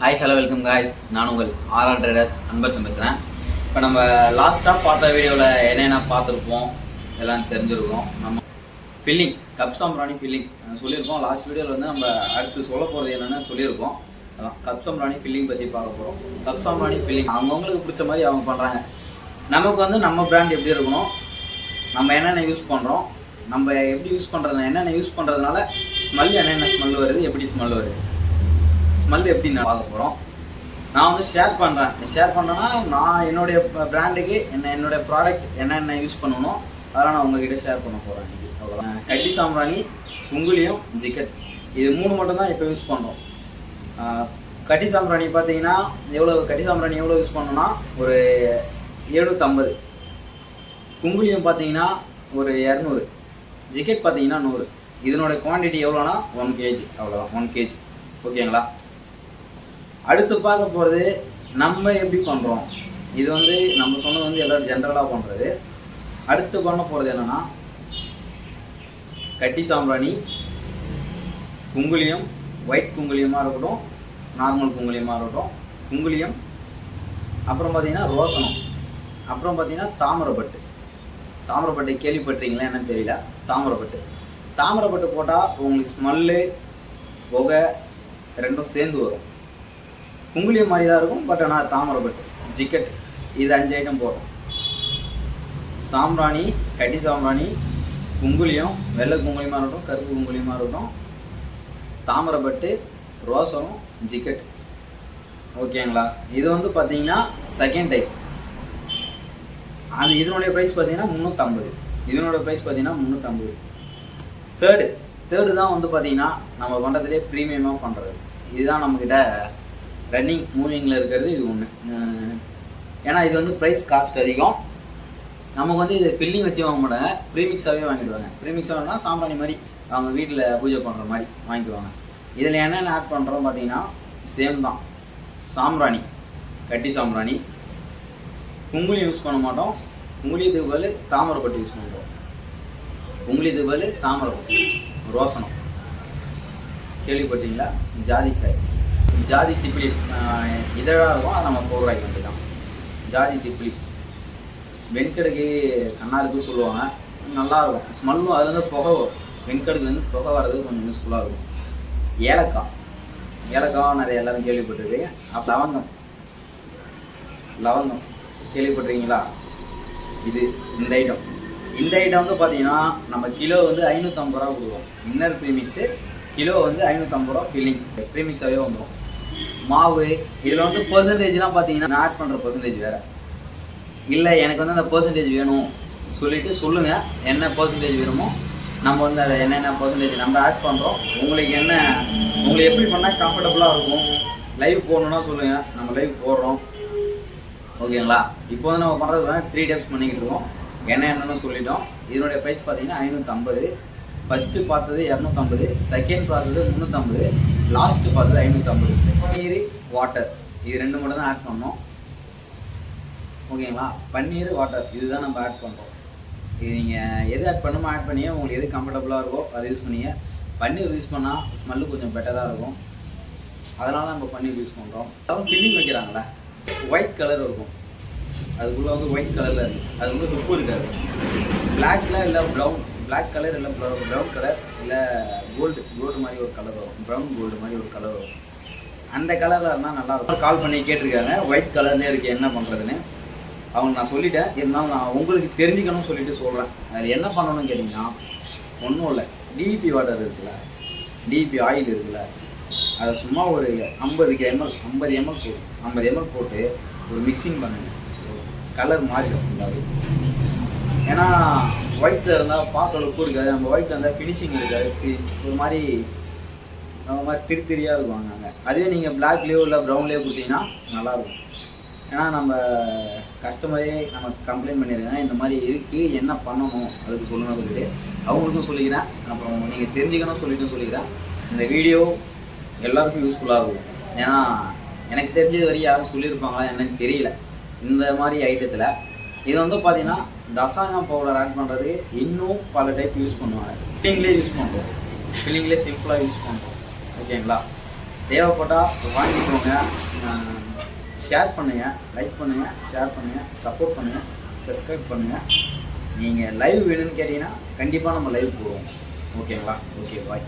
Hi hello welcome guys. நான் உங்கள் RR traders Anbarasan பேசுகிறேன். இப்போ நம்ம லாஸ்ட்டாக பார்த்த வீடியோவில் என்னென்ன பார்த்துருப்போம் எல்லாம் தெரிஞ்சுருக்கோம். நம்ம ஃபில்லிங் கப் சாம்பிராணி ஃபில்லிங் சொல்லியிருக்கோம். லாஸ்ட் வீடியோவில் வந்து நம்ம அடுத்து சொல்ல போகிறது என்னென்னு சொல்லியிருக்கோம். அதான் கப் சாம்பிராணி ஃபில்லிங் பற்றி பார்க்க போகிறோம். கப் சாம்பிராணி ஃபில்லிங் அவங்கவுங்களுக்கு பிடிச்ச மாதிரி அவங்க பண்ணுறாங்க. நமக்கு வந்து நம்ம பிராண்ட் எப்படி இருக்கணும், நம்ம என்னென்ன யூஸ் பண்ணுறோம், நம்ம எப்படி யூஸ் பண்ணுறது, என்னென்ன யூஸ் பண்ணுறதுனால ஸ்மெல் என்னென்ன ஸ்மெல் வருது, எப்படி ஸ்மெல் வருது, ஸ்மெல் எப்படி நான் பார்க்க போகிறோம். நான் வந்து ஷேர் பண்ணுறேன்னா நான் என்னுடைய பிராண்டுக்கு என்னுடைய ப்ராடக்ட் என்னென்ன யூஸ் பண்ணணும் அதெல்லாம் நான் உங்ககிட்ட ஷேர் பண்ண போகிறேன். அவ்வளோதான். கட்டி சாம்பிராணி, குங்குலியம், ஜிக்கெட் இது 3 மட்டும்தான் இப்போ யூஸ் பண்ணுறோம். கட்டி சாம்பிராணி பார்த்தீங்கன்னா கட்டி சாம்பிராணி எவ்வளோ யூஸ் பண்ணோன்னா ஒரு 750, குங்குலியம் பார்த்தீங்கன்னா ஒரு 200, ஜிக்கெட் பார்த்தீங்கன்னா 100. இதனோட குவான்டிட்டி எவ்வளோனா 1 kg, அவ்வளோதான் 1 kg. ஓகேங்களா? அடுத்து பார்க்க போகிறது நம்ம எப்படி பண்ணுறோம். இது வந்து நம்ம சொன்னது வந்து எல்லோரும் ஜென்ரலாக பண்ணுறது. அடுத்து பண்ண போகிறது என்னென்னா கட்டி சாம்பிராணி, குங்குலியம், ஒயிட் குங்குலியமாக இருக்கட்டும், நார்மல் குங்குலியமாக இருக்கட்டும், குங்குலியம், அப்புறம் பார்த்திங்கன்னா ரோசனம், அப்புறம் பார்த்திங்கன்னா தாமிரப்பட்டு கேள்விப்பட்டிருக்கீங்களா என்னன்னு தெரியல. தாமிரப்பட்டு போட்டால் உங்களுக்கு ஸ்மெல்லு புகை ரெண்டும் சேர்ந்து வரும். குங்குலியம் மாதிரி தான் இருக்கும், பட் ஆனால் தாமிரப்பட்டு, ஜிக்கெட் இது 5 ஐட்டம் போடுறோம். சாம்பிராணி, கட்டி சாம்பிராணி, குங்குலியம், வெள்ளை குங்குலியமாக இருக்கட்டும், கருப்பு குங்குலியமாக இருக்கட்டும், தாமிரப்பட்டு, ரோசனம், ஜிக்கெட். ஓகேங்களா? இது வந்து பார்த்தீங்கன்னா செகண்ட் டைப். இதனுடைய ப்ரைஸ் பார்த்தீங்கன்னா 350. இதனோட ப்ரைஸ் பார்த்தீங்கன்னா 350. தேர்டு தான் வந்து பார்த்தீங்கன்னா நம்ம பண்ணுறதுலேயே ப்ரீமியமாக பண்ணுறது. இதுதான் நம்மக்கிட்ட ரன்னிங் மூவிங்கில் இருக்கிறது. இது ஒன்று. ஏன்னா இது வந்து ப்ரைஸ் காஸ்ட் அதிகம். நமக்கு வந்து இது ஃபில்லிங் வச்சு வாங்க மாட்டாங்க, ப்ரீமிக்ஸாகவே வாங்கிடுவாங்க. ப்ரீமிக்ஸாகனா சாம்பிராணி மாதிரி அவங்க வீட்டில் பூஜை பண்ணுற மாதிரி வாங்கிக்குவாங்க. இதில் என்னென்ன ஆட் பண்ணுறோம் பார்த்தீங்கன்னா சேம் தான். சாம்பிராணி, கட்டி சாம்பிராணி, குங்குலியம் யூஸ் பண்ண மாட்டோம். குங்குலியத்துக்கு பதில் தாமிரப்பட்டு யூஸ் பண்ணுறோம். குங்குலியத்துக்கு பதில் தாமிரப்பட்டு. ரோசனம் கேள்விப்பட்டீங்களா? ஜாதிக்காய், ஜாதி திப்பிலி இதழாக இருக்கும், அது நம்ம ₹4 வந்து தான். ஜாதி திப்பிலி வெண்கடுகு கண்ணாருக்கு சொல்லுவாங்க, நல்லாயிருக்கும். ஸ்மெல்லும் அதுலேருந்து புகை வரும். வெண்கடுகுலேருந்து புகை வர்றது கொஞ்சம் யூஸ்ஃபுல்லாக இருக்கும். ஏலக்காய் நிறைய எல்லோரும் கேள்விப்பட்டிருக்கீங்க. லவங்கம் கேள்விப்பட்டிருக்கீங்களா? இந்த ஐட்டம் வந்து பார்த்தீங்கன்னா நம்ம கிலோ வந்து 550 ரூபா கொடுக்குறோம். இன்னர் ப்ரீமிக்ஸு கிலோ வந்து 550 ரூபா. ஃபில்லிங் ப்ரீமிக்ஸாகவே வந்துடும். மாவு இதில் வந்து பர்சன்டேஜ்லாம் பார்த்தீங்கன்னா நான் ஆட் பண்ணுற பர்சன்டேஜ் வேறு. இல்லை எனக்கு வந்து அந்த பர்சன்டேஜ் வேணும் சொல்லுங்கள். என்ன பர்சன்டேஜ் வேணுமோ நம்ம வந்து அதை என்னென்ன பர்சன்டேஜ் நம்ம ஆட் பண்ணுறோம். உங்களுக்கு எப்படி பண்ணால் கம்ஃபர்டபுளாக இருக்கும். லைவ் போடணுன்னா சொல்லுங்கள், நம்ம லைவ் போடுறோம். ஓகேங்களா? இப்போ வந்து நம்ம பண்ணுறது 3 டைப்ஸ் பண்ணிக்கிட்டு இருக்கோம். என்னென்னு சொல்லிட்டோம். இதனுடைய ப்ரைஸ் பார்த்தீங்கன்னா 550. ஃபஸ்ட்டு பார்த்தது 250, செகண்ட் பார்த்தது 350, லாஸ்ட்டு பார்த்தது 550. பன்னீர், வாட்டர் இது 2 மட்டும் தான் ஆட் பண்ணோம். ஓகேங்களா? பன்னீர், வாட்டர் இதுதான் நம்ம ஆட் பண்ணுறோம். இது நீங்கள் எது ஆட் பண்ணுமோ ஆட் பண்ணியே, உங்களுக்கு எது கம்ஃபர்டபுளாக இருக்கோ அதை யூஸ் பண்ணிங்க. பன்னீர் யூஸ் பண்ணால் ஸ்மெல்லு கொஞ்சம் பெட்டராக இருக்கும், அதனால் நம்ம பன்னீர் யூஸ் பண்ணுறோம். அப்புறம் ஃபில்லிங் வைக்கிறாங்களே, ஒயிட் கலர் இருக்கும், அதுக்குள்ளே வந்து ஒயிட் கலரில் இருக்குது. அது வந்து உப்பு இருக்காது. பிளாக்ல இல்லை பிளாக் கலர் இல்லை ப்ரௌன் கலர் இல்லை கோல்டு மாதிரி ஒரு கலர் வரும். ப்ரௌன் கோல்டு மாதிரி ஒரு கலர் வரும். அந்த கலரில் இருந்தால் நல்லாயிருக்கும். கால் பண்ணி கேட்டிருக்காங்க ஒயிட் கலர்லேயே இருக்குது என்ன பண்ணுறதுன்னு. அவங்க நான் சொல்லிட்டேன். இருந்தாலும் நான் உங்களுக்கு தெரிஞ்சுக்கணும்னு சொல்லிட்டு சொல்கிறேன். அதில் என்ன பண்ணணும்னு கேட்டிங்கன்னா ஒன்றும் இல்லை. டிபி வாட்டர் இருக்குல்ல, டிபி ஆயில் இருக்குல்ல, அதை சும்மா ஒரு 50 ml போட்டு ஒரு மிக்சிங் பண்ணுங்க. கலர் மாறிடும் ஃபுல்லாகவே. ஏன்னா ஒயிட்டில் இருந்தால் பார்க்க உப்பு இருக்காது, நம்ம ஒயிட்டில் இருந்தால் ஃபினிஷிங் இருக்காது, ஒரு மாதிரி திரியாக இருக்குவாங்க. அதுவே நீங்கள் பிளாக்லேயோ இல்லை ப்ரௌன்லேயோ கொடுத்தீங்கன்னா நல்லாயிருக்கும். ஏன்னா நம்ம கஸ்டமரே நம்ம கம்ப்ளைண்ட் பண்ணியிருக்காங்க, இந்த மாதிரி இருக்குது, என்ன பண்ணணும் அதுக்கு சொல்லணும்னு சொல்லிட்டு அவங்களுக்கும் சொல்லிக்கிறேன். அப்புறம் நீங்கள் தெரிஞ்சுக்கணும் சொல்லிக்கிறேன். இந்த வீடியோ எல்லாருக்கும் யூஸ்ஃபுல்லாக இருக்கும். ஏன்னா எனக்கு தெரிஞ்சது வரையும் யாரும் சொல்லியிருப்பாங்களா என்னன்னு தெரியல. இந்த மாதிரி ஐட்டத்தில் இது வந்து பார்த்தீங்கன்னா தசாங்கம் பவுடர் ஆட் பண்ணுறது இன்னும் பல டைப் யூஸ் பண்ணுவாங்க. ஃபில்லிங்லேயே யூஸ் பண்ணுறோம், ஃபில்லிங்லேயே சிம்பிளாக யூஸ் பண்ணுறோம். ஓகேங்களா? தேவைப்பட்டால் வாங்கிக்கோங்க. ஷேர் பண்ணுங்கள், லைக் பண்ணுங்கள், ஷேர் பண்ணுங்கள், சப்போர்ட் பண்ணுங்கள், சப்ஸ்கிரைப் பண்ணுங்கள். நீங்கள் லைவ் வேணும்னு கேட்டிங்கன்னா கண்டிப்பாக நம்ம லைவ் போடுவோம். ஓகேங்களா? ஓகே, பாய்.